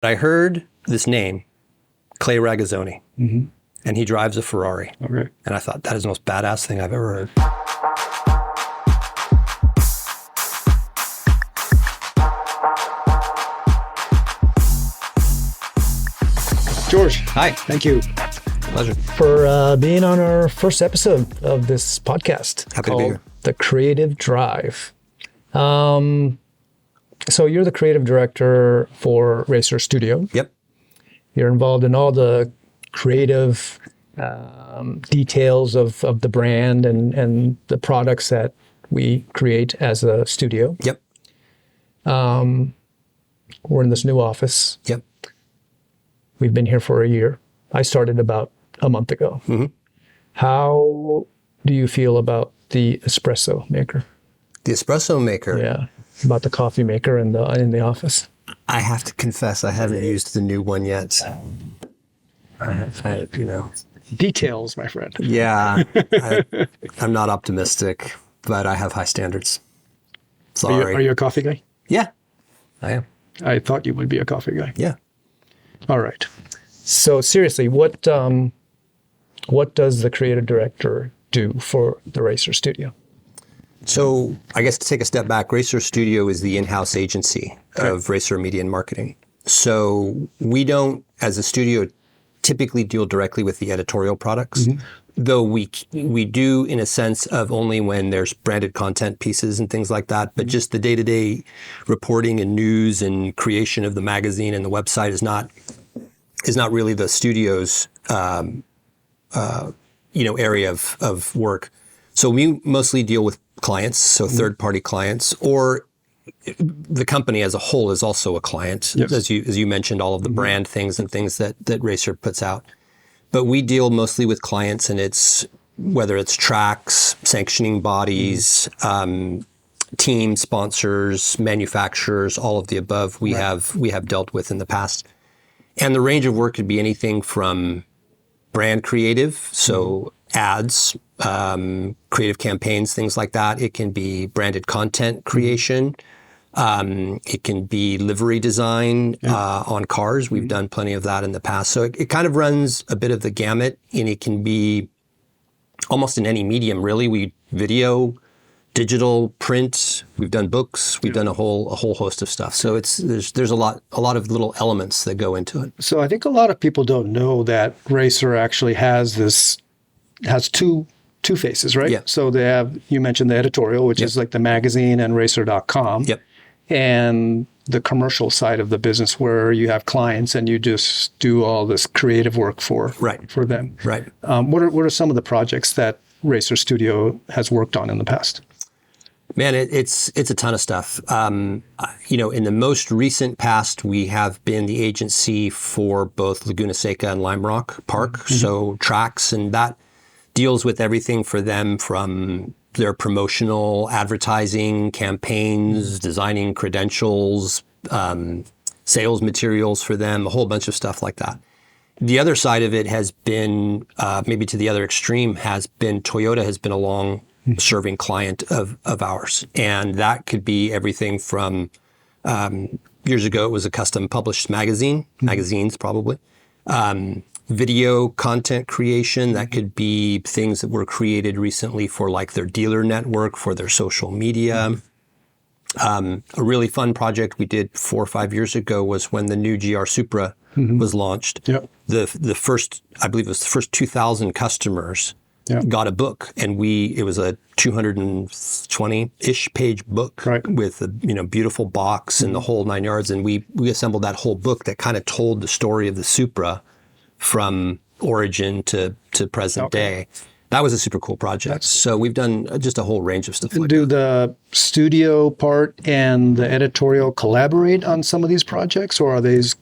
I heard this name, Clay Ragazzoni, and he drives a Ferrari. Okay. And I thought, that is the most badass thing I've ever heard. George. Hi. Thank you. Pleasure. For being on our first episode of this podcast. Happy to be here. The Creative Drive. So you're the creative director for Racer Studio. Yep. You're involved in all the creative details of the brand and the products that we create as a studio. Yep. We're in this new office. Yep. We've been here for a year. I started about a month ago. Mm-hmm. How do you feel about the espresso maker? The espresso maker. Yeah, about the coffee maker in the office. I have to confess, I haven't used the new one yet. Details, my friend. Yeah, I'm not optimistic, but I have high standards. Sorry. Are you a coffee guy? Yeah, I am. I thought you would be a coffee guy. Yeah. All right. So seriously, what does the creative director do for the Racer Studio? So I guess to take a step back, Racer Studio is the in-house agency of Racer Media and Marketing. So we don't, as a studio, typically deal directly with the editorial products, though we do in a sense of only when there's branded content pieces and things like that. But just the day-to-day reporting and news and creation of the magazine and the website is not really the studio's area of work. So we mostly deal with clients, so third-party clients, or the company as a whole is also a client. Yes. As you mentioned, all of the brand things and things that Racer puts out. But we deal mostly with clients, and it's whether it's tracks, sanctioning bodies, team sponsors, manufacturers, all of the above. We have dealt with in the past, and the range of work could be anything from brand creative, so ads, creative campaigns, things like that. It can be branded content creation. It can be livery design on cars. We've done plenty of that in the past. So it kind of runs a bit of the gamut, and it can be almost in any medium, really. Video, digital, print. We've done books. We've done a whole host of stuff. So there's a lot of little elements that go into it. So I think a lot of people don't know that Racer actually has two faces, right? Yeah. So they have, you mentioned the editorial, which is like the magazine and racer.com. Yep. And the commercial side of the business where you have clients and you just do all this creative work for them. Right. What are some of the projects that Racer Studio has worked on in the past? Man, it's a ton of stuff. In the most recent past, we have been the agency for both Laguna Seca and Lime Rock Park, so tracks, and that deals with everything for them from their promotional advertising campaigns, designing credentials, sales materials for them, a whole bunch of stuff like that. The other side of it has been, maybe to the other extreme, has been Toyota has been a long-serving client of ours. And that could be everything from, years ago, it was a custom published magazines probably. Video content creation, that could be things that were created recently for like their dealer network, for their social media. A really fun project we did 4 or 5 years ago was when the new GR Supra was launched. Yep. The first, I believe it was the first 2,000 customers got a book, and it was a 220-ish page book with a beautiful box and the whole 9 yards, and we assembled that whole book that kind of told the story of the Supra from origin to present day. That was a super cool project. So we've done just a whole range of stuff like that. Do the studio part and the editorial collaborate on some of these projects, or are these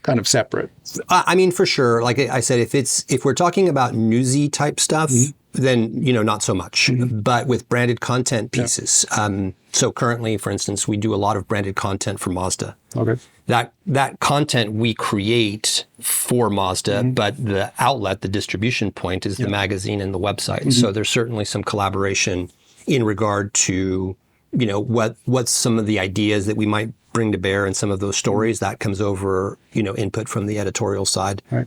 kind of separate? I mean, for sure. Like I said, if we're talking about newsy type stuff, then, not so much. But with branded content pieces. So currently, for instance, we do a lot of branded content for Mazda. Okay. That content we create for Mazda, but the outlet, the distribution point is the magazine and the website. So there's certainly some collaboration in regard to, what's some of the ideas that we might bring to bear in some of those stories. That comes over, input from the editorial side. Right.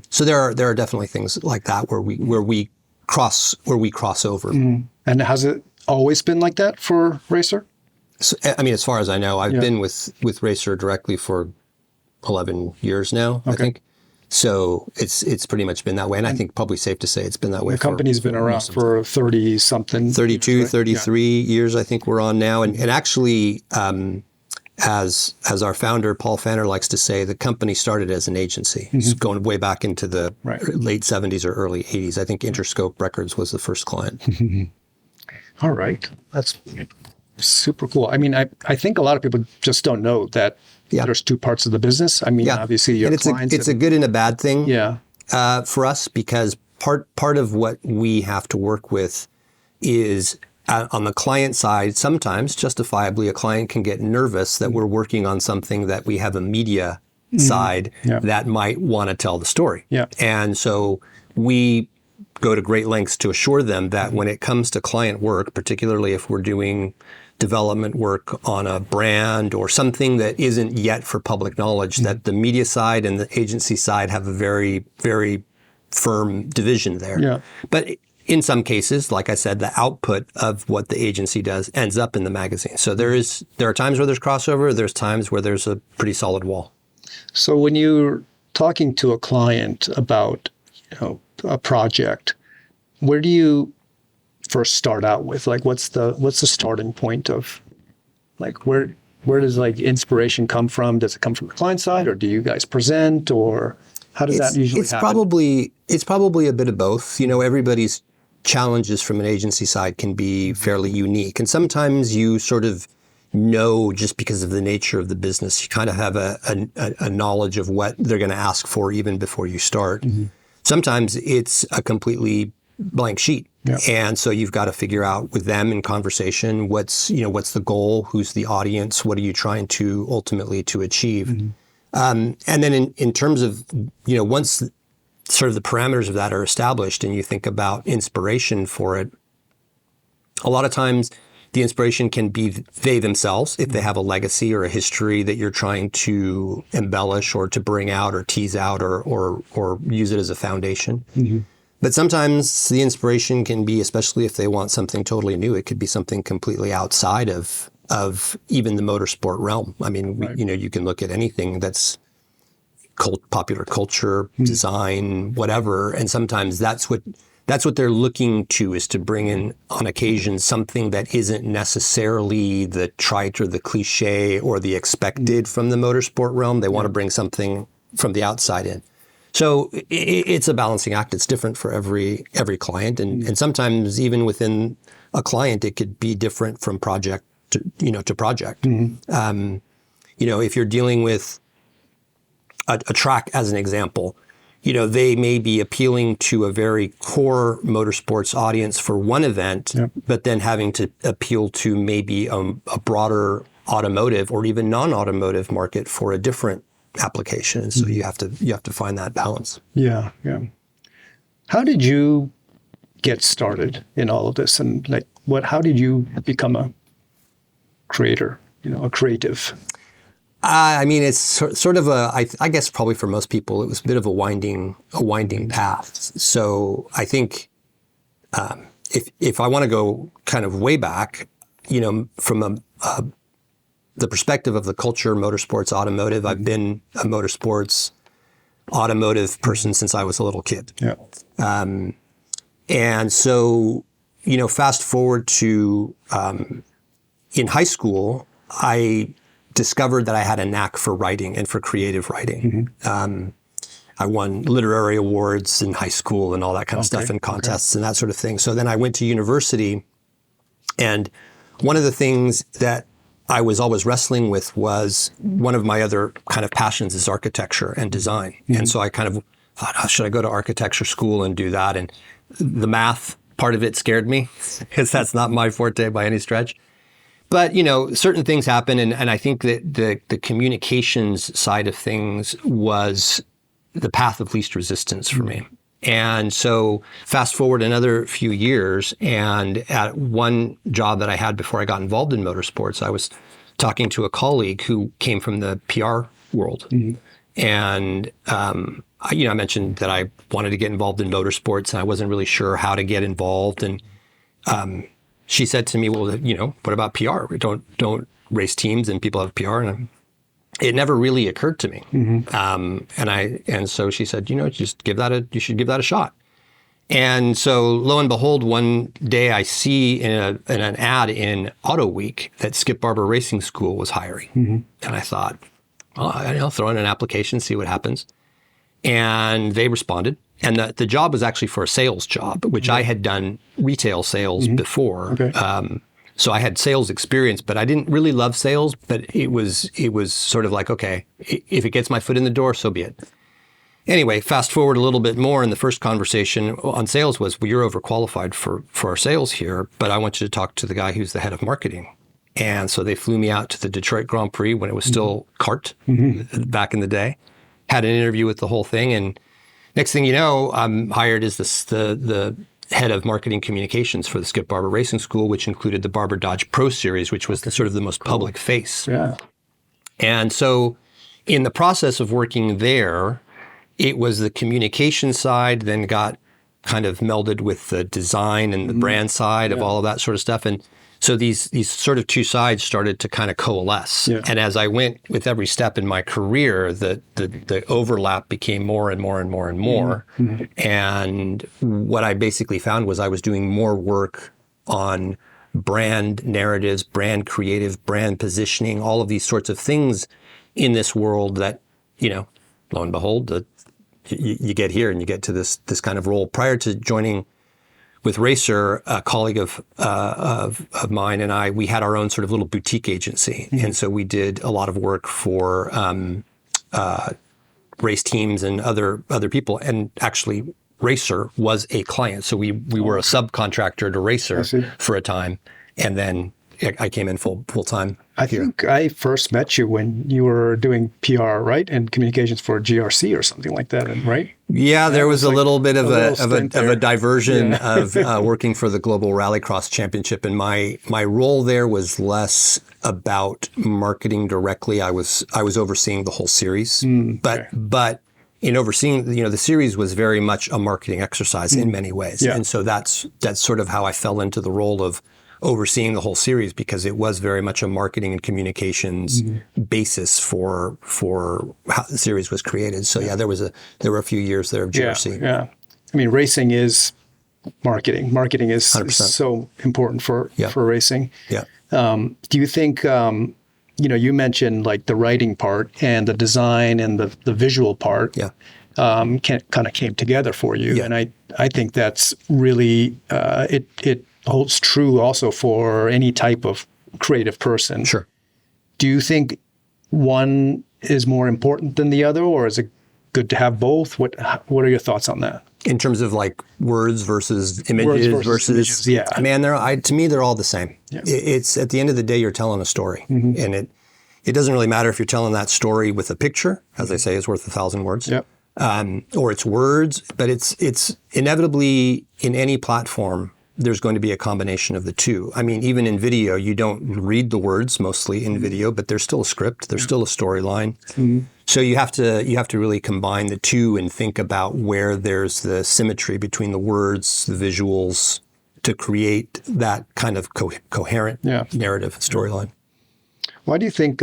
So there are definitely things like that where we cross over. And has it always been like that for Racer? So, I mean, as far as I know, I've been with Racer directly for 11 years now, I think. So it's pretty much been that way. And I think probably safe to say it's been that way. The company's been around for 30 something. 32, years, right? 33 years, I think we're on now. And actually, as our founder, Paul Fanner, likes to say, the company started as an agency. It's going way back into the late 70s or early 80s. I think Interscope Records was the first client. All right. That's super cool. I mean, I think a lot of people just don't know that there's two parts of the business. I mean, obviously your clients. It's a good and a bad thing for us, because part of what we have to work with is on the client side. Sometimes, justifiably, a client can get nervous that we're working on something that we have a media side that might want to tell the story. Yeah. And so we go to great lengths to assure them that when it comes to client work, particularly if we're doing development work on a brand or something that isn't yet for public knowledge, that the media side and the agency side have a very, very firm division there. Yeah. But in some cases, like I said, the output of what the agency does ends up in the magazine. So there are times where there's crossover, there's times where there's a pretty solid wall. So when you're talking to a client about, a project, where do you first start out with? Like, what's the starting point of, like, where does like inspiration come from? Does it come from the client side, or do you guys present, or how does that usually happen? It's probably a bit of both. Everybody's challenges from an agency side can be fairly unique, and sometimes you sort of know, just because of the nature of the business, you kind of have a knowledge of what they're going to ask for even before you start. Sometimes it's a completely blank sheet. Yeah. And so you've got to figure out with them in conversation, what's the goal, who's the audience, what are you trying to ultimately to achieve? And then in terms of, once sort of the parameters of that are established and you think about inspiration for it, a lot of times the inspiration can be they themselves, if they have a legacy or a history that you're trying to embellish or to bring out or tease out or use it as a foundation. But sometimes the inspiration can be, especially if they want something totally new, it could be something completely outside of even the motorsport realm. I mean, you can look at anything that's popular culture, design, whatever, and sometimes that's what they're looking to, is to bring in on occasion something that isn't necessarily the trite or the cliche or the expected from the motorsport realm. They want to bring something from the outside in. So it's a balancing act. It's different for every client, and sometimes even within a client, it could be different from project to project. If you're dealing with a track as an example, they may be appealing to a very core motorsports audience for one event, but then having to appeal to maybe a broader automotive or even non-automotive market for a different application. So you have to find that balance. Yeah. How did you get started in all of this, and how did you become a creator? A creative. I mean, it's sort of I guess probably for most people, it was a bit of a winding path. So I think if I want to go kind of way back, from the perspective of the culture, motorsports, automotive, I've been a motorsports, automotive person since I was a little kid. Yeah. And so, fast forward to in high school, I discovered that I had a knack for writing and for creative writing. I won literary awards in high school and all that kind of stuff, and contests and that sort of thing. So then I went to university, and one of the things that I was always wrestling with was one of my other kind of passions is architecture and design. And so I kind of thought, should I go to architecture school and do that? And the math part of it scared me, because that's not my forte by any stretch. But, certain things happen. And I think that the communications side of things was the path of least resistance for me. And so fast forward another few years, and at one job that I had before I got involved in motorsports, I was talking to a colleague who came from the PR world. And, I mentioned that I wanted to get involved in motorsports and I wasn't really sure how to get involved. And she said to me, well, what about PR? We don't race teams and people have PR. And it never really occurred to me. And so she said, you should give that a shot. And so lo and behold, one day I see in an ad in Auto Week that Skip Barber Racing School was hiring. And I thought, well, I'll throw in an application, see what happens. And they responded. And the job was actually for a sales job, which I had done retail sales before. Okay. So I had sales experience, but I didn't really love sales. But it was sort of like, okay, if it gets my foot in the door, so be it. Anyway, fast forward a little bit more, and the first conversation on sales was, well, you're overqualified for our sales here, but I want you to talk to the guy who's the head of marketing. And so they flew me out to the Detroit Grand Prix when it was still CART back in the day, had an interview with the whole thing, and next thing you know, I'm hired as the head of marketing communications for the Skip Barber Racing School, which included the Barber Dodge Pro Series, which was the sort of the most public face. Yeah. And so in the process of working there, it was the communication side, then got kind of melded with the design and the brand side of all of that sort of stuff. And so these sort of two sides started to kind of coalesce. Yeah. And as I went with every step in my career, the overlap became more and more and more and more. And what I basically found was I was doing more work on brand narratives, brand creative, brand positioning, all of these sorts of things in this world that, lo and behold, you get here and you get to this kind of role. Prior to joining with Racer, a colleague of mine and I, we had our own sort of little boutique agency. And so we did a lot of work for race teams and other people. And actually, Racer was a client. So we were a subcontractor to Racer for a time. And then I came in full time. I think I first met you when you were doing PR, right, and communications for GRC or something like that, right? Yeah, there was a little bit of a diversion of working for the Global Rallycross Championship, and my role there was less about marketing directly. I was overseeing the whole series, but in overseeing, the series was very much a marketing exercise in many ways, and so that's sort of how I fell into the role of overseeing the whole series, because it was very much a marketing and communications basis for how the series was created. So there were a few years there of GRC. Yeah. I mean, racing is marketing. Marketing is so important for racing. Yeah. Do you think you mentioned like the writing part and the design and the visual part kind of came together for you? Yeah. And I think that's really it holds true also for any type of creative person. Sure. Do you think one is more important than the other, or is it good to have both? What are your thoughts on that? In terms of like words versus images, yeah. Man, to me they're all the same. Yeah. It's at the end of the day you're telling a story, and it doesn't really matter if you're telling that story with a picture, as they say, is worth 1,000 words. Yep. Or it's words, but it's inevitably in any platform. There's going to be a combination of the two. I mean, even in video, you don't read the words mostly in video, but there's still a script, there's still a storyline. So you have to really combine the two and think about where there's the symmetry between the words, the visuals, to create that kind of coherent narrative storyline. Why do you think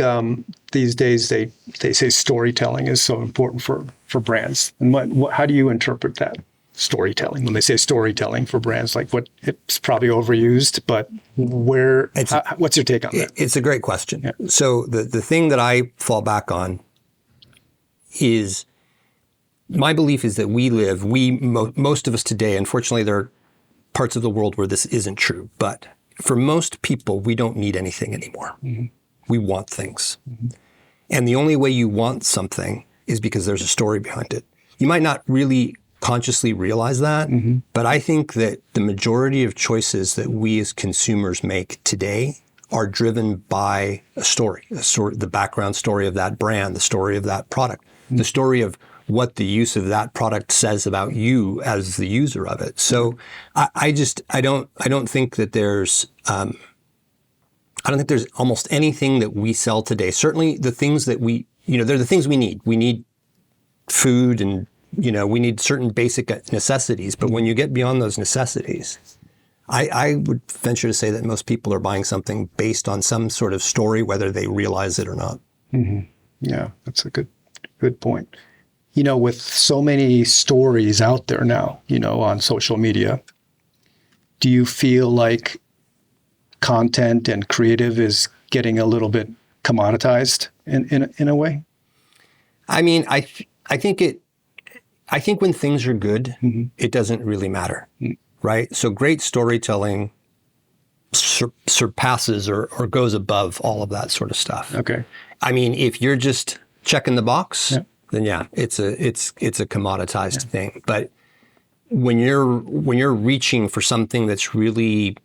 these days they say storytelling is so important for brands? And how do you interpret that? Storytelling, when they say storytelling for brands, like it's probably overused, but what's your take on that? It's a great question. Yeah. So the thing that I fall back on is my belief is that most of us today, unfortunately there are parts of the world where this isn't true, but for most people, we don't need anything anymore. We want things. And the only way you want something is because there's a story behind it. You might not really consciously realize that, but I think that the majority of choices that we as consumers make today are driven by a story, the background story of that brand, the story of that product, the story of what the use of that product says about you as the user of it. So I don't think that there's I don't think there's almost anything that we sell today. Certainly the things that they're the things we need. We need food and, we need certain basic necessities. But when you get beyond those necessities, I would venture to say that most people are buying something based on some sort of story, whether they realize it or not. Mm-hmm. Yeah, that's a good point. With so many stories out there now, on social media, do you feel like content and creative is getting a little bit commoditized in a way? I mean, I think when things are good, mm-hmm. it doesn't really matter, right? So great storytelling surpasses or goes above all of that sort of stuff. Okay. I mean, if you're just checking the box, then it's a commoditized thing. But when you're reaching for something that's really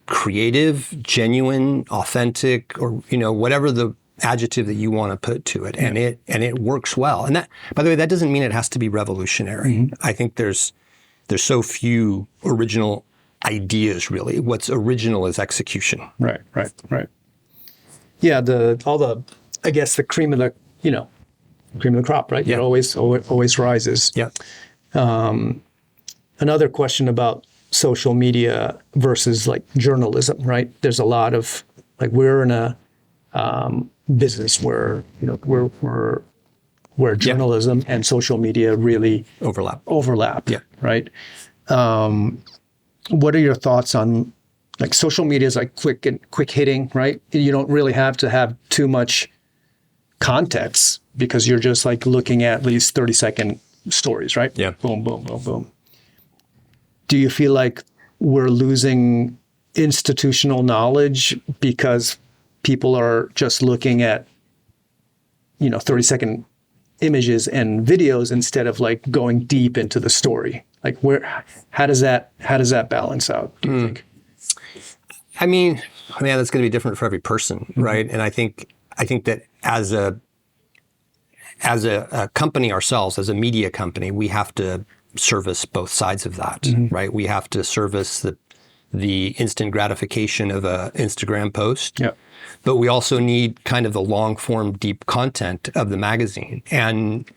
creative, genuine, authentic, or whatever the adjective that you want to put to it, and it works well. And that, by the way, that doesn't mean it has to be revolutionary. Mm-hmm. I think there's so few original ideas, really. What's original is execution. Right. Yeah, I guess the cream of the crop, right? Yeah. It always rises. Yeah. Another question about social media versus like journalism, right? There's a lot of we're in a business where where journalism and social media really overlap. Yeah. Right. What are your thoughts on social media is quick hitting, right? You don't really have to have too much context because you're just looking at least 30-second stories, right? Yeah. Boom, boom, boom, boom. Do you feel like we're losing institutional knowledge because people are just looking at 30-second images and videos instead of going deep into the story? How does that balance out, do you think? I mean, that's going to be different for every person, right? And I think that as a company ourselves, as a media company, we have to service both sides of that, right? We have to service the instant gratification of a Instagram post, but we also need kind of the long form, deep content of the magazine. And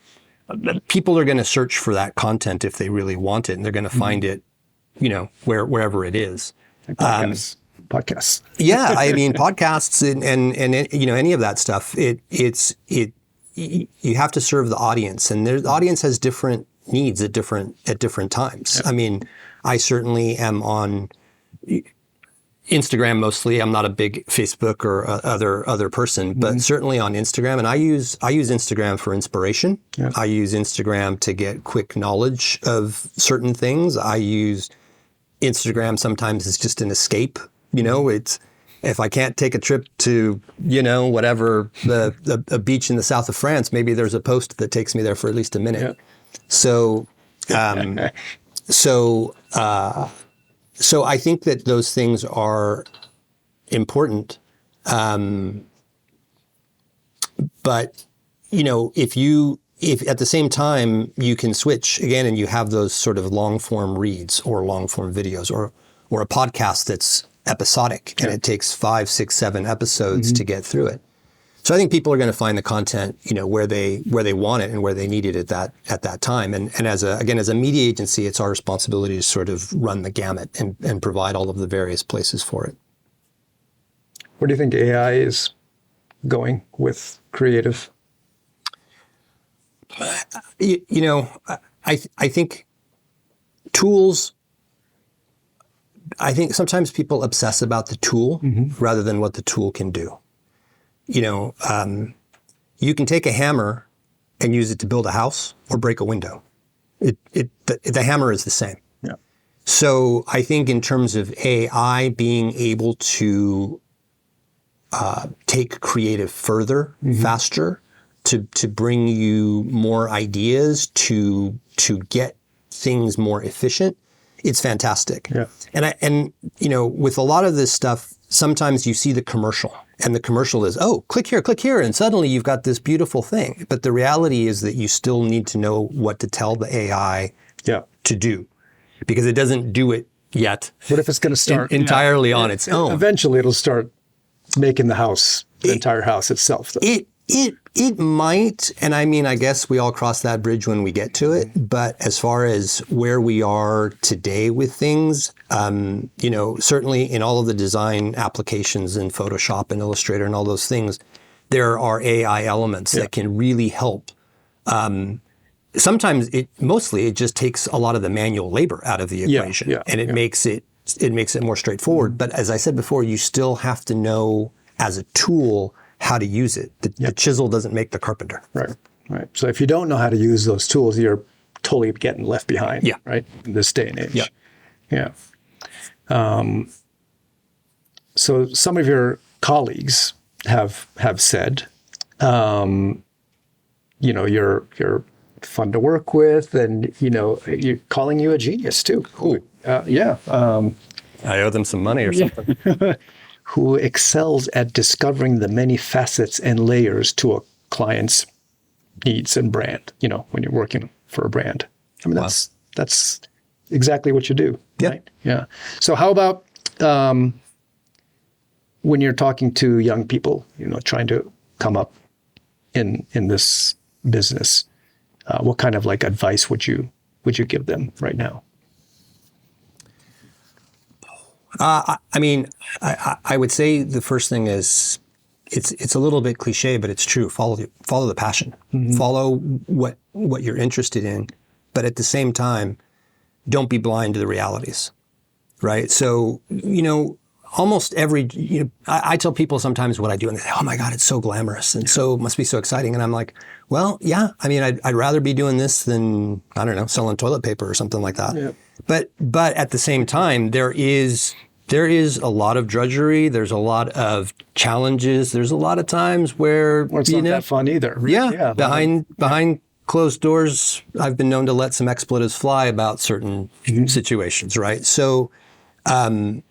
people are going to search for that content if they really want it, and they're going to find it, wherever it is. Podcasts. Yeah, I mean, podcasts and any of that stuff. You have to serve the audience, and the audience has different needs at different times. Yeah. I mean, I certainly am on Instagram mostly. I'm not a big Facebook or other person, but certainly on Instagram. And I use Instagram for inspiration. Yeah. I use Instagram to get quick knowledge of certain things. I use Instagram sometimes as just an escape. It's if I can't take a trip to whatever a beach in the south of France, maybe there's a post that takes me there for at least a minute. Yeah. So I think that those things are important. But, if at the same time you can switch again and you have those sort of long form reads or long form videos or a podcast that's episodic and it takes 5, 6, 7 episodes to get through it. So I think people are going to find the content, where they want it and where they need it at that time. And as a media agency, it's our responsibility to sort of run the gamut and provide all of the various places for it. Where do you think AI is going with creative? I think tools. I think sometimes people obsess about the tool rather than what the tool can do. You can take a hammer and use it to build a house or break a window. The hammer is the same. Yeah. So I think in terms of AI being able to take creative further, faster, to bring you more ideas, to get things more efficient, it's fantastic. Yeah. And with a lot of this stuff, sometimes you see the commercial, and the commercial is, oh, click here, and suddenly you've got this beautiful thing. But the reality is that you still need to know what to tell the AI to do, because it doesn't do it yet. What if it's going to start entirely on its own? Eventually, it'll start making the entire house itself, though. It might, and I mean, I guess we all cross that bridge when we get to it. But as far as where we are today with things, certainly in all of the design applications in Photoshop and Illustrator and all those things, there are AI elements that can really help. Sometimes mostly it just takes a lot of the manual labor out of the equation, and it makes it more straightforward. But as I said before, you still have to know as a tool how to use it. The chisel doesn't make the carpenter. Right. So if you don't know how to use those tools, you're totally getting left behind. Right. In this day and age. Yeah. So some of your colleagues have said, you're fun to work with, and you're calling you a genius too. Cool. I owe them some money or something. Who excels at discovering the many facets and layers to a client's needs and brand, when you're working for a brand. I mean, that's exactly what you do, right? Yeah. So how about when you're talking to young people, trying to come up in this business, what kind of advice would you give them right now? I would say the first thing is it's a little bit cliche, but it's true. Follow the passion. Follow what you're interested in, but at the same time, don't be blind to the realities, right? So almost every I tell people sometimes what I do, and they say, "Oh my God, it's so glamorous and so must be so exciting." And I'm like, "Well, yeah. I mean, I'd rather be doing this than selling toilet paper or something like that." Yeah. But at the same time, there is a lot of drudgery. There's a lot of challenges. There's a lot of times where it's not that fun either. Yeah. Behind closed doors, I've been known to let some expletives fly about certain situations, right? So, but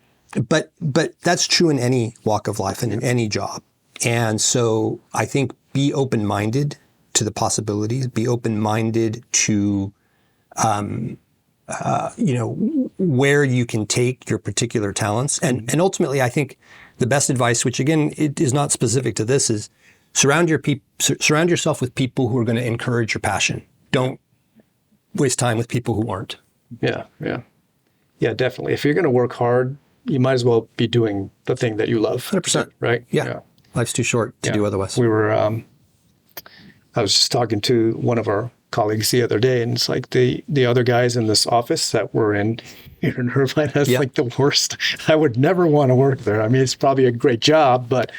that's true in any walk of life and in any job. And so I think be open-minded to the possibilities. Be open-minded to where you can take your particular talents. And ultimately, I think the best advice, which again, it is not specific to this, is surround yourself with people who are going to encourage your passion. Don't waste time with people who aren't. Yeah, definitely. If you're going to work hard, you might as well be doing the thing that you love. 100%. Right? Yeah. Life's too short to do otherwise. I was just talking to one of our colleagues the other day, and it's like the other guys in this office that were in Irvine, that's like the worst. I would never want to work there. I mean, it's probably a great job, but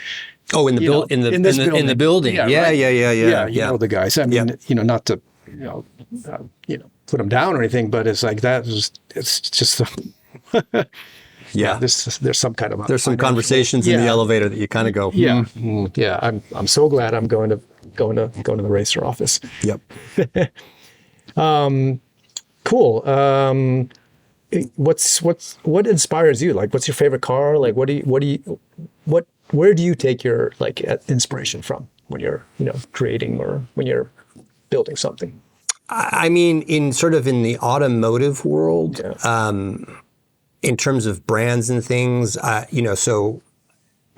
in the building. Yeah. You know the guys. I mean, not to put them down or anything, but it's like it's just there's some kind of there's some conversations in the elevator that you kind of go I'm so glad I'm going to the racer office. Yep. Cool. What inspires you? What's your favorite car? Where do you take your inspiration from when you're creating or when you're building something? I mean, in the automotive world, in terms of brands and things, so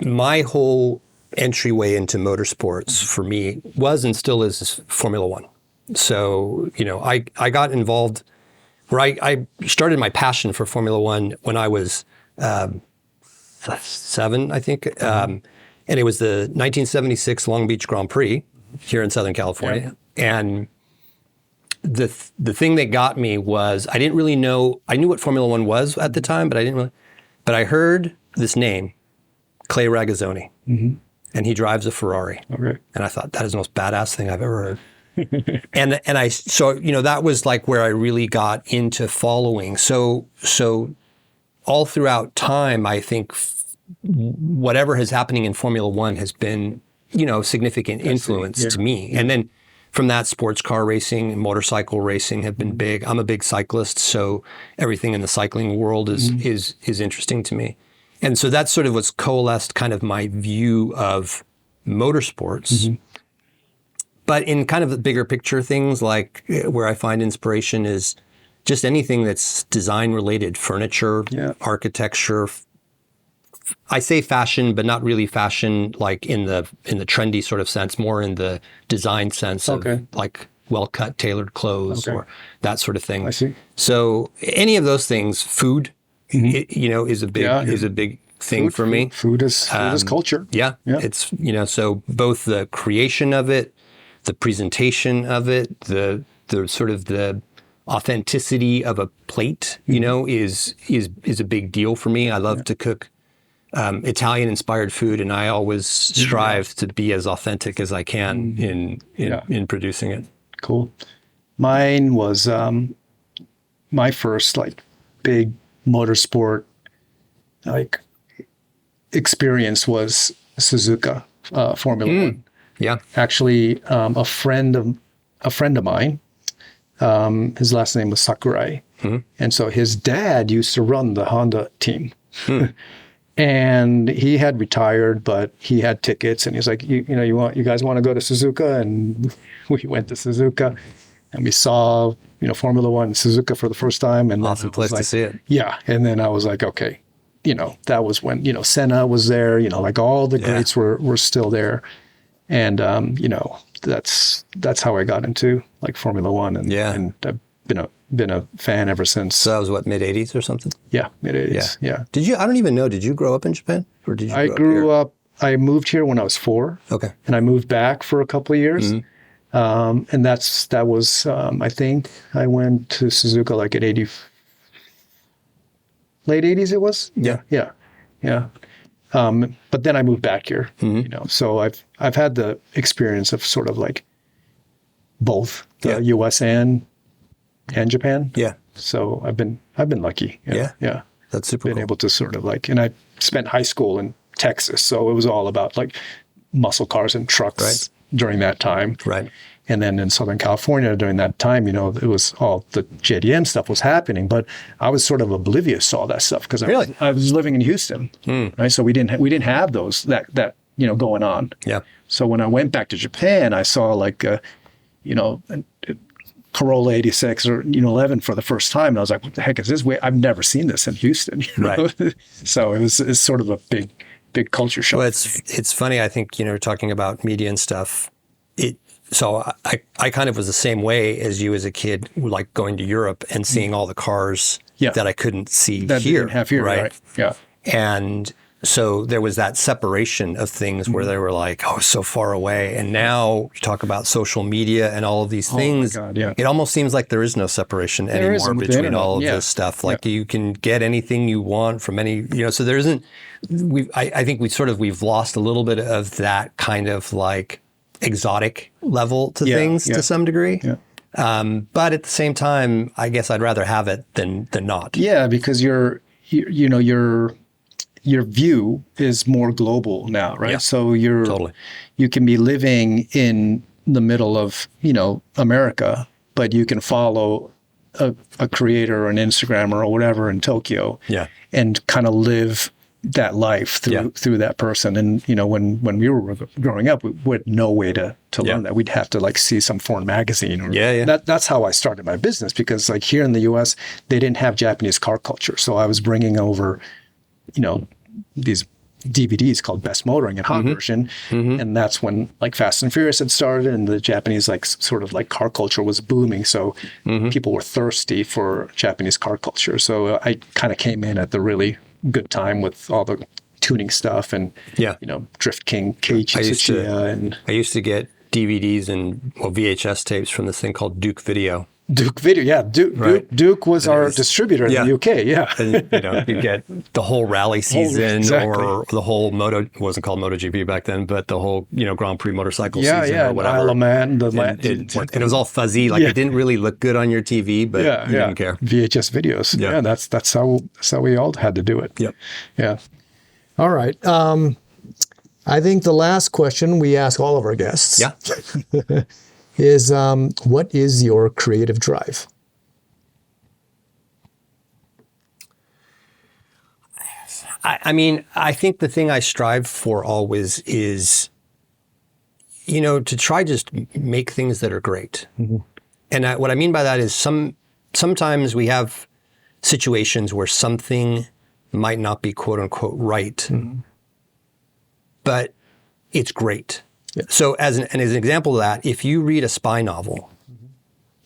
my whole entryway into motorsports for me was and still is Formula One. So, I got involved where I started my passion for Formula One when I was 7, I think. And it was the 1976 Long Beach Grand Prix here in Southern California. Yeah. And the thing that got me was I didn't really know, I knew what Formula One was at the time, but but I heard this name, Clay Ragazzoni, and he drives a Ferrari. Okay. And I thought, that is the most badass thing I've ever heard. So that was where I really got into following. So all throughout time, I think whatever is happening in Formula One has been, significant influence to me. And then from that, sports car racing and motorcycle racing have been big. I'm a big cyclist, so everything in the cycling world is interesting to me. And so that's sort of what's coalesced kind of my view of motorsports. But in kind of the bigger picture things, where I find inspiration is just anything that's design related, furniture, architecture, I say fashion, but not really fashion like in the trendy sort of sense, more in the design sense of like well-cut, tailored clothes or that sort of thing. I see. So any of those things, food, you know, is a big thing for me. Food is culture. Yeah. It's, you know, so both the creation of it, the presentation of it, the sort of the authenticity of a plate, you know, is a big deal for me. I love to cook Italian inspired food, and I always strive to be as authentic as I can in producing it. Cool. Mine was my first like big motorsport like experience was Suzuka Formula One. Yeah. Actually, a friend of mine, his last name was Sakurai, and so his dad used to run the Honda team. And he had retired, but he had tickets, and he's like, you guys want to go to Suzuka? And we went to Suzuka, and we saw, you know, Formula One Suzuka for the first time. And awesome place to see it. Yeah. And then I was like, okay, you know, that was when, you know, Senna was there, you know, like all the greats were still there. And, you know, that's how I got into like Formula One. And, and I've been a fan ever since. So that was what, mid 80s or something? Yeah, mid 80s. Yeah. Did you? I don't even know. Did you grow up in Japan, or did you? I grew up. I moved here when I was 4. Okay. And I moved back for a couple of years. And that was I think I went to Suzuka like at late 80s. It was. Yeah. But then I moved back here. You know, so I've had the experience of sort of like both the U.S. and Japan. Yeah. So I've been lucky. Yeah. That's super cool. Able to sort of like, and I spent high school in Texas, so it was all about like muscle cars and trucks during that time. Right. And then in Southern California during that time, you know, it was all the JDM stuff was happening, but I was sort of oblivious to all that stuff because I was living in Houston, right? So we didn't have those that you know going on. Yeah. So when I went back to Japan, I saw like you know, Corolla 86 or 11 for the first time, and I was like, "What the heck is this? I've never seen this in Houston." You know? Right. So it's sort of a big culture shock. Well, it's funny. I think, you know, talking about media and stuff. So I kind of was the same way as you as a kid, like going to Europe and seeing all the cars that I couldn't see that here. Didn't have here, right? Yeah. And so there was that separation of things where they were like, oh, so far away. And now you talk about social media and all of these things. Oh my God, it almost seems like there is no separation anymore between all of this stuff. Like you can get anything you want from any, you know, so there isn't, I think we've lost a little bit of that kind of like exotic level to things to some degree. Yeah. But at the same time, I guess I'd rather have it than not. Yeah, because your view is more global now, right? Yeah. So you can be living in the middle of, you know, America, but you can follow a creator or an Instagrammer or whatever in Tokyo and kind of live that life through that person. And, you know, when we were growing up, we had no way to learn that. We'd have to like see some foreign magazine. Or, that's how I started my business, because like here in the US, they didn't have Japanese car culture. So I was bringing over, you know, these DVDs called Best Motoring and Hot Version. And that's when like Fast and Furious had started and the Japanese like sort of like car culture was booming. So people were thirsty for Japanese car culture. So I kind of came in at the really good time with all the tuning stuff and, you know, Drift King, Keiichi Tsuchiya. I used to get DVDs and VHS tapes from this thing called Duke Video. Duke Video, yeah. Duke was our distributor in the UK, And, you know, you get the whole rally season or the whole it wasn't called MotoGP back then, but the whole, you know, Grand Prix motorcycle season or whatever. Isle of Man, and it was all fuzzy, like it didn't really look good on your TV, but you didn't care. VHS videos. Yeah, that's how we all had to do it. Yep. Yeah. All right. I think the last question we ask all of our guests is what is your creative drive? I mean, I think the thing I strive for always is, you know, to try just make things that are great. And what I mean by that is sometimes we have situations where something might not be quote unquote right, but it's great. Yeah. So as an example of that, if you read a spy novel,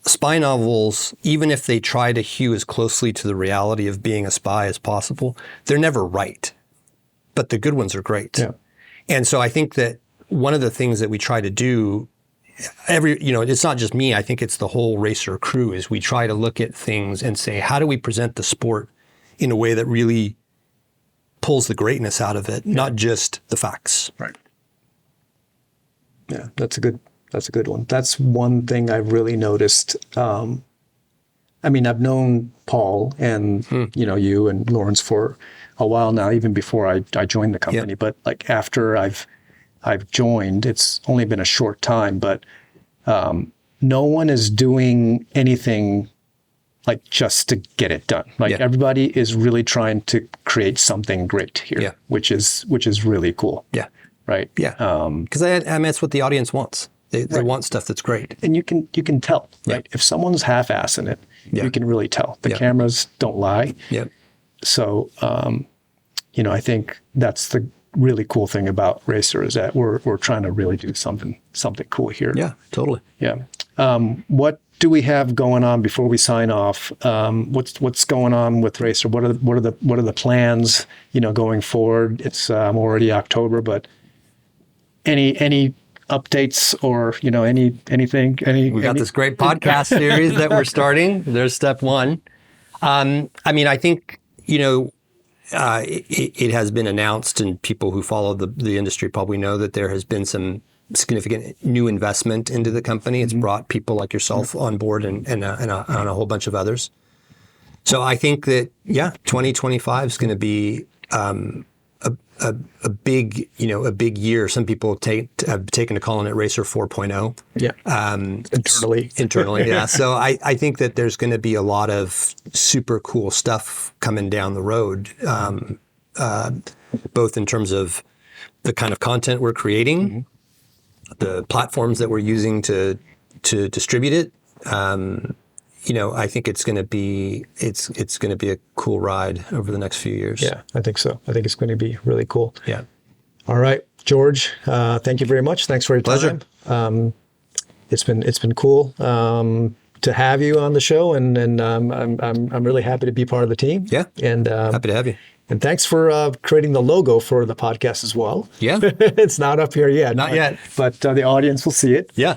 spy novels, even if they try to hew as closely to the reality of being a spy as possible, they're never right. But the good ones are great. Yeah. And so I think that one of the things that we try to do it's not just me, I think it's the whole racer crew, is we try to look at things and say, how do we present the sport in a way that really pulls the greatness out of it, not just the facts. Right. Yeah, that's a good one. That's one thing I've really noticed. I've known Paul and you and Lawrence for a while now, even before I joined the company. But like after I've joined, it's only been a short time, but no one is doing anything like just to get it done. Like everybody is really trying to create something great here, which is really cool. Yeah. Right. Yeah. Because that's what the audience wants. They want stuff that's great. And you can tell, right? If someone's half-assing it, you can really tell. The cameras don't lie. Yeah. So, I think that's the really cool thing about Racer, is that we're trying to really do something cool here. Yeah, totally. Yeah. What do we have going on before we sign off? What's going on with Racer? What are the plans, going forward? It's already October, but any updates or anything? We got this great podcast series that we're starting. There's step one. I think it has been announced, and people who follow the industry probably know that there has been some significant new investment into the company. It's brought people like yourself on board and a whole bunch of others. So I think that 2025 is going to be a big year. Some people have taken to calling it Racer 4.0. Yeah. Internally, yeah. So I think that there's going to be a lot of super cool stuff coming down the road, both in terms of the kind of content we're creating, the platforms that we're using to distribute it. I think it's going to be a cool ride over the next few years. Yeah, I think so. I think it's going to be really cool. Yeah. All right, George. Thank you very much. Thanks for your time. Pleasure. It's been cool to have you on the show, and I'm really happy to be part of the team. Yeah. And happy to have you. And thanks for creating the logo for the podcast as well. Yeah. It's not up here yet. Not yet. But the audience will see it. Yeah.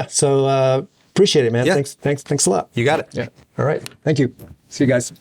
So appreciate it, man. Yeah. Thanks a lot. You got it. Yeah. All right. Thank you. See you guys.